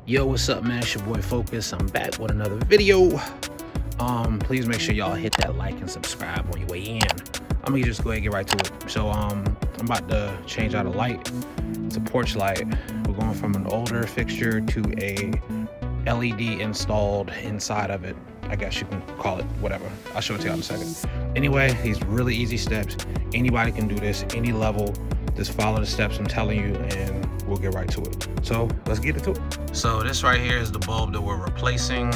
Yo, what's up, man? It's your boy Focus. I'm back with another video. Please make sure y'all hit that like and subscribe on your way in. I'm gonna just go ahead and get right to it. So I'm about to change out a light. It's a porch light. We're going from an older fixture to a LED installed inside of it. I guess you can call it whatever. I'll show it to you in a second. Anyway, these really easy steps. Anybody can do this, any level. Just follow the steps I'm telling you and we'll get right to it. So let's get into it. So this right here is the bulb that we're replacing.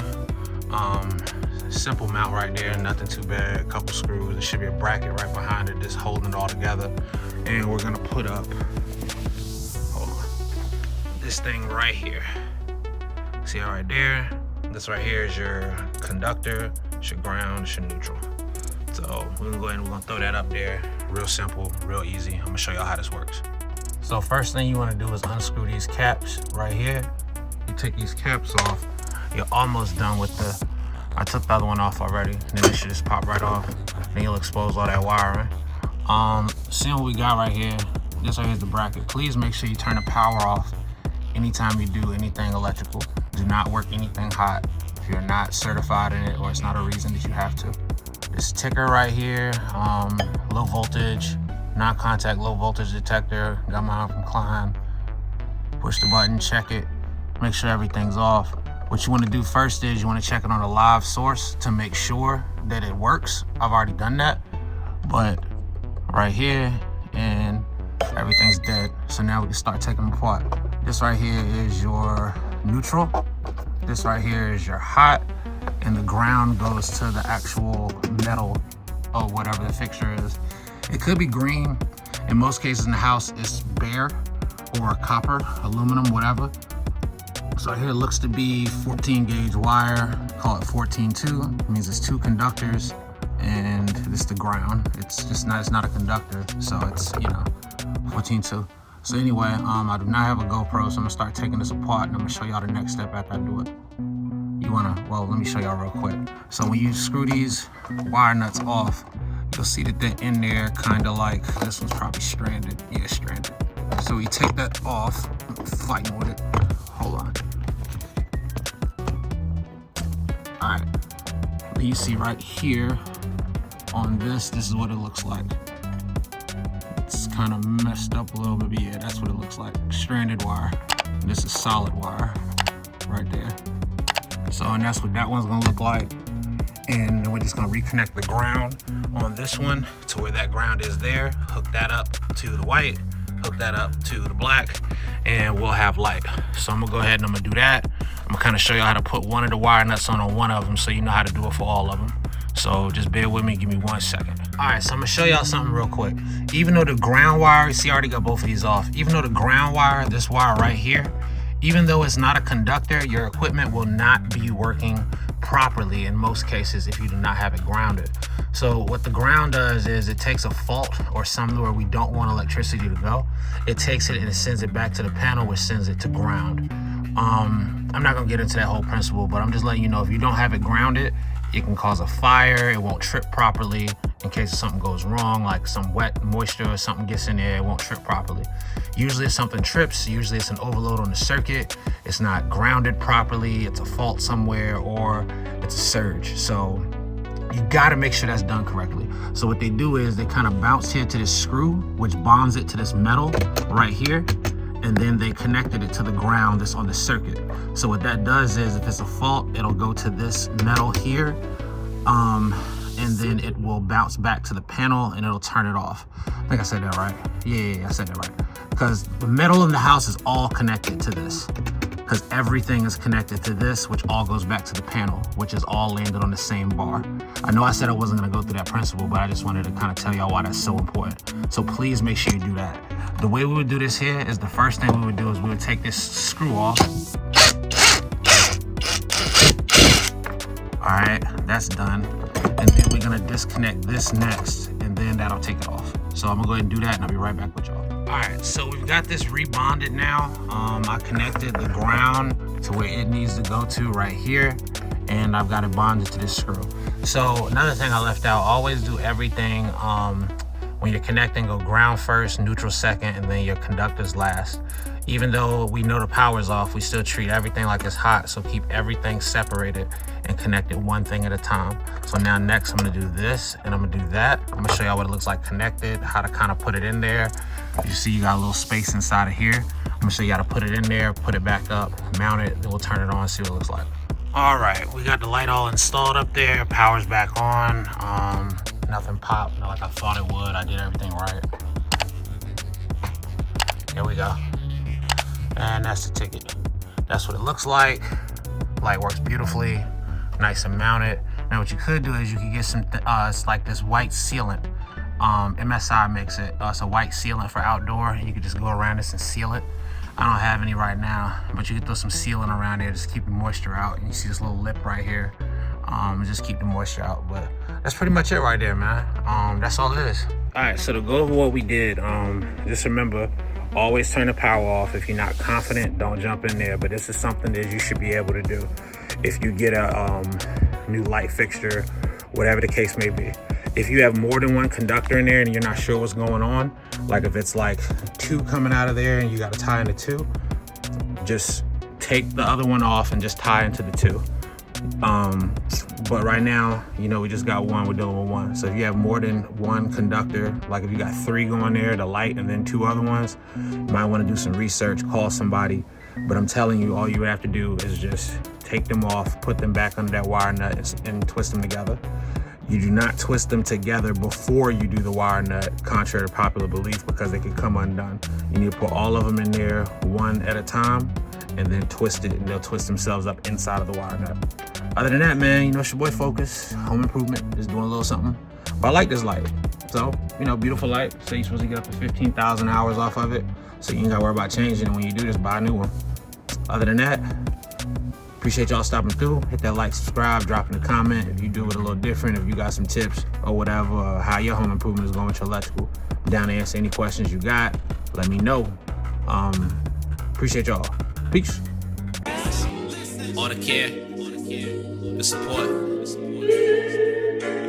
Simple mount right there, nothing too bad. A couple screws. There should be a bracket right behind it just holding it all together. And we're gonna put up, hold on, this thing right here. See how right there? This right here is your conductor, it's your ground, it's your neutral. So we're gonna go ahead and we're gonna throw that up there. Real simple, real easy. I'm gonna show y'all how this works. So first thing you wanna do is unscrew these caps right here. You take these caps off, you're almost done with the, I took the other one off already, and then it should just pop right off. Then you'll expose all that wiring. Seeing what we got right here, this right here is the bracket. Please make sure you turn the power off anytime you do anything electrical. Do not work anything hot if you're not certified in it or it's not a reason that you have to. This ticker right here, low voltage, non-contact low voltage detector. Got mine from Klein. Push the button, check it, make sure everything's off. What you want to do first is you want to check it on a live source to make sure that it works. I've already done that, but right here and everything's dead. So now we can start taking them apart. This right here is your neutral. This right here is your hot, and the ground goes to the actual metal or whatever the fixture is. It could be green. In most cases in the house, it's bare or copper, aluminum, whatever. So here it looks to be 14 gauge wire, call it 14-2. It means it's two conductors and this is the ground. It's just not, it's not a conductor. So it's, 14-2. So anyway, I do not have a GoPro, so I'm gonna start taking this apart and I'm gonna show y'all the next step after I do it. Well, let me show y'all real quick. So when you screw these wire nuts off, you'll see that they're in there kind of like, this one's probably stranded. Yeah, stranded. So we take that off, I'm fighting with it. Hold on. All right, you see right here on this is what it looks like. It's kind of messed up a little bit, but yeah, that's what it looks like. Stranded wire. And this is solid wire right there. So, and that's what that one's gonna look like. And then we're just gonna reconnect the ground on this one to where that ground is there. Hook that up to the white, hook that up to the black, and we'll have light. So I'm gonna go ahead and I'm gonna do that. I'm gonna kind of show you how to put one of the wire nuts on one of them so you know how to do it for all of them. So just bear with me, give me 1 second. All right, so I'm gonna show y'all something real quick. Even though the ground wire, see I already got both of these off. Even though the ground wire, this wire right here, even though it's not a conductor, your equipment will not be working properly in most cases if you do not have it grounded. So what the ground does is it takes a fault or somewhere we don't want electricity to go. It takes it and it sends it back to the panel, which sends it to ground. I'm not gonna get into that whole principle, but I'm just letting you know if you don't have it grounded, it can cause a fire, it won't trip properly in case something goes wrong, like some wet moisture or something gets in there, it won't trip properly. Usually if something trips, usually it's an overload on the circuit, it's not grounded properly, it's a fault somewhere, or it's a surge. So you gotta make sure that's done correctly. So what they do is they kind of bounce here to this screw, which bonds it to this metal right here, and then they connected it to the ground that's on the circuit. So what that does is if it's a fault, it'll go to this metal here, and then it will bounce back to the panel and it'll turn it off. I think I said that right. Yeah, I said that right. Because the metal in the house is all connected to this. Because everything is connected to this, which all goes back to the panel, which is all landed on the same bar. I know I said I wasn't gonna go through that principle, but I just wanted to kind of tell y'all why that's so important. So please make sure you do that. The way we would do this here is the first thing we would do is we would take this screw off. All right, that's done. And then we're gonna disconnect this next, and then that'll take it off. So I'm gonna go ahead and do that, and I'll be right back with y'all. All right, so we've got this rebonded now. I connected the ground to where it needs to go to right here, and I've got it bonded to this screw. So another thing I left out, always do everything when you're connecting, go ground first, neutral second, and then your conductors last. Even though we know the power's off, we still treat everything like it's hot. So keep everything separated and connected one thing at a time. So now next I'm gonna do this and I'm gonna do that. I'm gonna show y'all what it looks like connected, how to kind of put it in there. You see you got a little space inside of here. I'm gonna show you how to put it in there, put it back up, mount it, then we'll turn it on, see what it looks like. All right, we got the light all installed up there, power's back on. Nothing popped, not like I thought it would. I did everything right. Here we go. And that's the ticket. That's what it looks like. Light works beautifully, nice and mounted. Now what you could do is you could get some, it's like this white sealant. MSI makes it. It's a white sealant for outdoor. You could just go around this and seal it. I don't have any right now, but you can throw some sealant around there, just keep the moisture out. And you see this little lip right here, just keep the moisture out. But that's pretty much it right there, man. That's all it is. All right, so to go over what we did, just remember, always turn the power off. If you're not confident, don't jump in there. But this is something that you should be able to do if you get a new light fixture, whatever the case may be. If you have more than one conductor in there and you're not sure what's going on, like if it's like two coming out of there and you got to tie into two, just take the other one off and just tie into the two. But right now, you know, we just got one, we're dealing with one. So if you have more than one conductor, like if you got three going there, the light, and then two other ones, you might want to do some research, call somebody. But I'm telling you, all you would have to do is just take them off, put them back under that wire nut and twist them together. You do not twist them together before you do the wire nut, contrary to popular belief, because they could come undone. You need to put all of them in there one at a time and then twist it, and they'll twist themselves up inside of the wire nut. Other than that, man, you know, it's your boy Focus, home improvement, just doing a little something. But I like this light. So, you know, beautiful light. So you're supposed to get up to 15,000 hours off of it. So you ain't gotta worry about changing it. When you do, just buy a new one. Other than that, appreciate y'all stopping through. Hit that like, subscribe, drop in a comment if you do it a little different, if you got some tips or whatever, or how your home improvement is going with your electrical. I'm down to answer any questions you got. Let me know. Appreciate y'all. Peace. All the care, the support.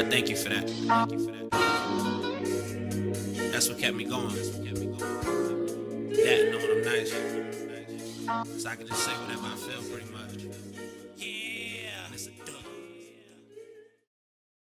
I thank you for that. That's what kept me going. That, knowing I'm nice. So I can just say whatever I feel pretty much.